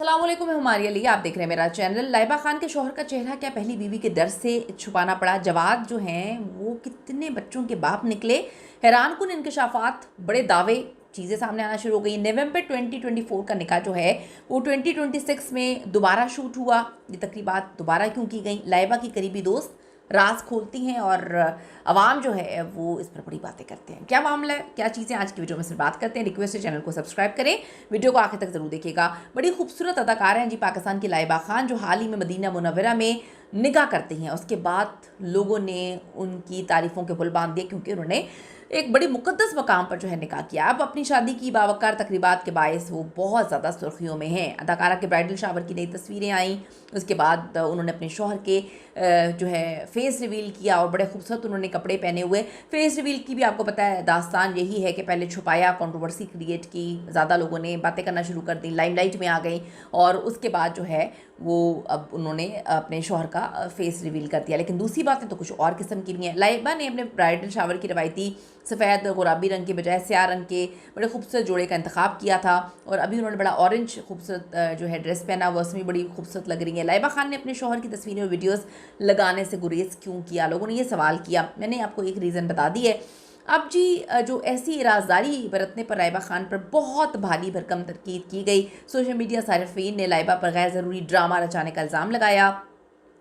अस्सलामुअलैकुम, मैं हमारी अली, आप देख रहे हैं मेरा चैनल। लाइबा खान के शौहर का चेहरा क्या पहली बीवी के दर्द से छुपाना पड़ा। जवाद जो हैं वो कितने बच्चों के बाप निकले। हैरानकुन इंकशाफात, बड़े दावे, चीज़ें सामने आना शुरू हो गई। नवंबर 2024 का निकाह जो है वो 2026 में दोबारा शूट हुआ। ये तकरीबात दोबारा क्यों की गई? लाइबा की करीबी दोस्त राज खोलती हैं और अवाम जो है वो इस पर बड़ी बातें करते हैं। क्या मामला है, क्या चीज़ें, आज की वीडियो में सिर्फ बात करते हैं। रिक्वेस्ट है चैनल को सब्सक्राइब करें, वीडियो को आखिर तक जरूर देखिएगा। बड़ी खूबसूरत अदाकार हैं जी पाकिस्तान की लाइबा खान, जो हाल ही में मदीना मुनव्वरा में निकाह करती हैं। उसके बाद लोगों ने उनकी तारीफ़ों के पुल बांध दिए क्योंकि उन्होंने एक बड़ी मुकद्दस मकाम पर जो है निकाह किया। अब अपनी शादी की बावकार तकरीबात के बायस वो बहुत ज़्यादा सुर्खियों में हैं। अदाकारा के ब्राइडल शावर की नई तस्वीरें आईं, उसके बाद उन्होंने अपने शौहर के जो है फेस रिवील किया और बड़े खूबसूरत उन्होंने कपड़े पहने हुए। फेस रिवील की भी आपको पता है दास्तान यही है कि पहले छुपाया, कंट्रोवर्सी क्रिएट की, ज़्यादा लोगों ने बातें करना शुरू कर दी, लाइमलाइट में आ गई और उसके बाद जो है वो अब उन्होंने अपने शौहर का फेस रिवील कर दिया। लेकिन दूसरी बातें तो कुछ और किस्म की भी हैं। लाइबा ने अपने ब्राइडल शावर की रवायती सफ़ेद गुलाबी रंग के बजाय स्याह रंग के बड़े खूबसूरत जोड़े का इंतखाब किया था और अभी उन्होंने बड़ा ऑरेंज खूबसूरत जो है ड्रेस पहना हुआ, उसमें बड़ी खूबसूरत लग रही है। लाइबा खान ने अपने शौहर की तस्वीरें और वीडियोस लगाने से गुरेज क्यों किया? लोगों ने ये सवाल किया। मैंने आपको एक रीज़न बता दी है। अब जी जो ऐसी राजदारी बरतने पर लाइबा खान पर बहुत भारी भरकम तनकीद की गई। सोशल मीडिया सारिफीन ने लाइबा पर गैर ज़रूरी ड्रामा रचाने का इल्ज़ाम लगाया,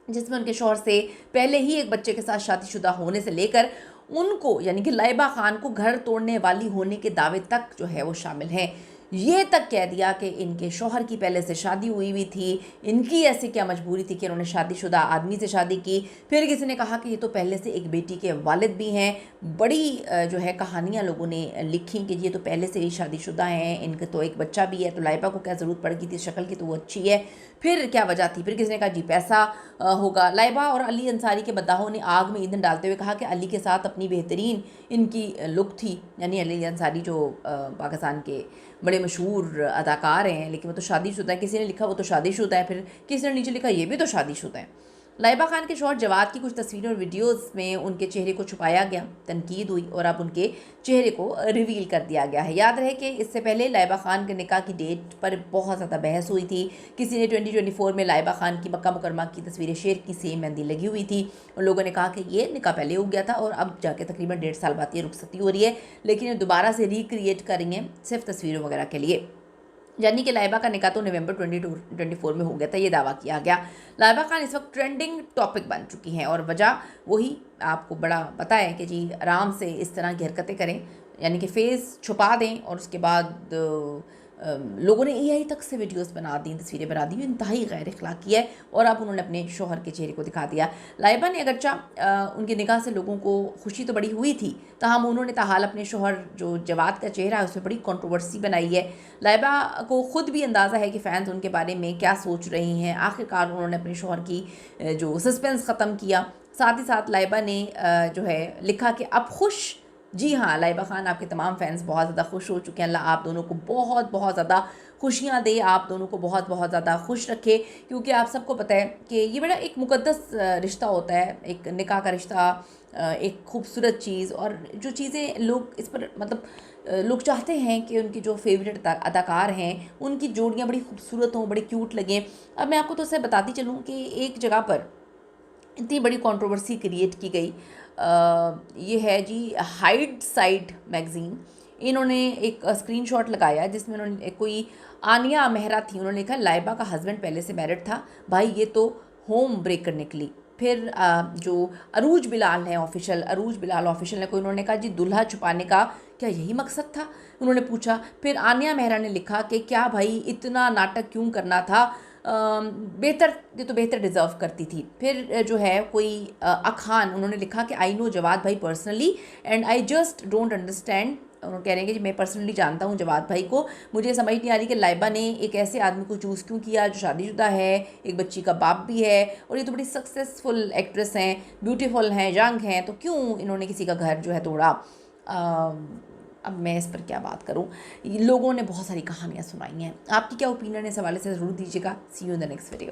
जिसमें उनके शौहर से पहले ही एक बच्चे के साथ शादीशुदा होने से लेकर उनको यानी कि लाइबा खान को घर तोड़ने वाली होने के दावे तक जो है वो शामिल हैं। ये तक कह दिया कि इनके शौहर की पहले से शादी हुई हुई थी, इनकी ऐसी क्या मजबूरी थी कि उन्होंने शादीशुदा आदमी से शादी की। फिर किसी ने कहा कि ये तो पहले से एक बेटी के वालिद भी हैं। बड़ी जो है कहानियाँ लोगों ने लिखी कि ये तो पहले से ही शादीशुदा हैं, इनका तो एक बच्चा भी है, तो लाइबा को क्या ज़रूरत पड़ गई थी, शक्ल की तो वो अच्छी है, फिर क्या वजह थी। फिर किसी ने कहा जी पैसा होगा। लाइबा और अली अंसारी के बद्दाहों ने आग में ईंधन डालते हुए कहा कि अली के साथ अपनी बेहतरीन इनकी लुक थी, यानी अली अंसारी जो पाकिस्तान के बड़े मशहूर अदाकार हैं, लेकिन वो तो शादीशुदा है। किसी ने लिखा वो तो शादीशुदा है, फिर किसी ने नीचे लिखा ये भी तो शादीशुदा है। लाइबा खान के शौहर जवाद की कुछ तस्वीरों और वीडियोस में उनके चेहरे को छुपाया गया, तनकीद हुई और अब उनके चेहरे को रिवील कर दिया गया है। याद रहे कि इससे पहले लाइबा खान के निकाह की डेट पर बहुत ज़्यादा बहस हुई थी। किसी ने 2024 में लाइबा खान की मक्का मुकरमा की तस्वीरें शेर की सेम मेहंदी लगी हुई थी और लोगों ने कहा कि ये निकाह पहले हो गया था और अब जाके तकरीबन 1.5 साल बाद ये रुखसती हो रही है, लेकिन ये दोबारा से रिक्रिएट करेंगे सिर्फ तस्वीरों वगैरह के लिए। यानी कि लाइबा का निकाह तो नवंबर 2024 में हो गया था, ये दावा किया गया। लाइबा खान इस वक्त ट्रेंडिंग टॉपिक बन चुकी हैं और वजह वही आपको बड़ा पता है कि जी आराम से इस तरह की हरकतें करें, यानी कि फेस छुपा दें और उसके बाद लोगों ने एआई तक से वीडियोस बना दी, तस्वीरें बना दी, इंतहाई गैर अखलाकी है और अब उन्होंने अपने शौहर के चेहरे को दिखा दिया। लाइबा ने अगरचा उनके निकाह से लोगों को खुशी तो बड़ी हुई थी, ताहम उन्होंने ताहाल अपने शौहर जो जवाद का चेहरा है उसमें बड़ी कंट्रोवर्सी बनाई है। लाइबा को ख़ुद भी अंदाज़ा है कि फ़ैन्स उनके बारे में क्या सोच रही हैं। आखिरकार उन्होंने अपने शौहर की जो सस्पेंस ख़त्म किया। साथ ही साथ लाइबा ने जो है लिखा कि अब खुश, जी हाँ लाइबा खान, आपके तमाम फैंस बहुत ज़्यादा खुश हो चुके हैं। अल्लाह आप दोनों को बहुत बहुत ज़्यादा खुशियाँ दे, आप दोनों को बहुत बहुत ज़्यादा खुश रखे, क्योंकि आप सबको पता है कि ये बड़ा एक मुकद्दस रिश्ता होता है, एक निकाह का रिश्ता, एक खूबसूरत चीज़, और जो चीज़ें लोग इस पर मतलब लोग चाहते हैं कि उनकी जो फेवरेट अदाकार हैं उनकी जोड़ियाँ बड़ी खूबसूरत हों, बड़ी क्यूट लगें। अब मैं आपको तो उससे बताती चलूँ कि एक जगह पर इतनी बड़ी कंट्रोवर्सी क्रिएट की गई। ये है जी हाइड साइड मैगज़ीन, इन्होंने एक स्क्रीनशॉट लगाया जिसमें उन्होंने कोई आनिया मेहरा थी, उन्होंने लिखा लाइबा का हस्बैंड पहले से मैरिड था, भाई ये तो होम ब्रेकर निकली। फिर जो अरूज बिलाल हैं ऑफिशियल, अरूज बिलाल ऑफिशियल ने कोई, उन्होंने कहा जी दुल्हा छुपाने का क्या यही मकसद था, उन्होंने पूछा। फिर आनिया मेहरा ने लिखा कि क्या भाई इतना नाटक क्यों करना था, बेहतर, ये तो बेहतर डिज़र्व करती थी। फिर जो है कोई अखान, उन्होंने लिखा कि आई नो जवाद भाई personally and I just don't understand, उन्होंने कह रहे हैं कि मैं पर्सनली जानता हूँ जवाद भाई को, मुझे समझ नहीं आ रही कि लाइबा ने एक ऐसे आदमी को चूज़ क्यों किया जो शादीशुदा है, एक बच्ची का बाप भी है और ये तो बड़ी सक्सेसफुल एक्ट्रेस हैं, ब्यूटीफुल हैं, यंग हैं, तो क्यों इन्होंने किसी का घर जो है तोड़ा। अब मैं इस पर क्या बात करूं, लोगों ने बहुत सारी कहानियां सुनाई हैं। आपकी क्या ओपिनियन है इस हवाले से ज़रूर दीजिएगा। See you in the next video.